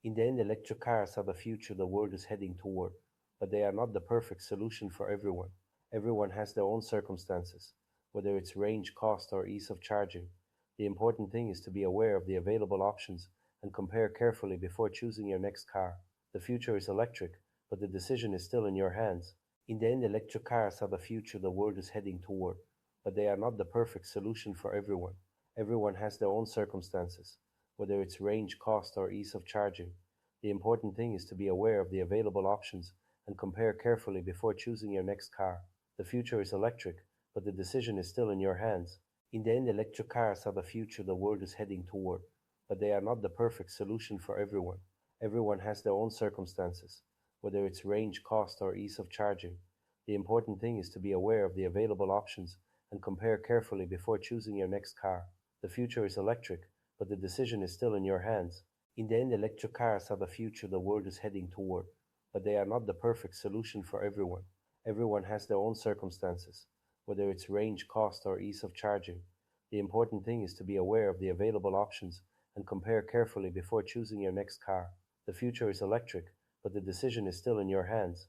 In the end, electric cars are the future the world is heading toward, but they are not the perfect solution for everyone. Everyone has their own circumstances, whether it's range, cost, or ease of charging. The important thing is to be aware of the available options and compare carefully before choosing your next car. The future is electric, but the decision is still in your hands. In the end, electric cars are the future the world is heading toward, but they are not the perfect solution for everyone. Everyone has their own circumstances, whether it's range, cost, or ease of charging. The important thing is to be aware of the available options and compare carefully before choosing your next car. The future is electric, but the decision is still in your hands. In the end, electric cars are the future the world is heading toward, but they are not the perfect solution for everyone. Everyone has their own circumstances, whether it's range, cost, or ease of charging. The important thing is to be aware of the available options and compare carefully before choosing your next car. The future is electric, but the decision is still in your hands. In the end, electric cars are the future the world is heading toward, but they are not the perfect solution for everyone. Everyone has their own circumstances, whether it's range, cost, or ease of charging. The important thing is to be aware of the available options and compare carefully before choosing your next car. The future is electric, but the decision is still in your hands.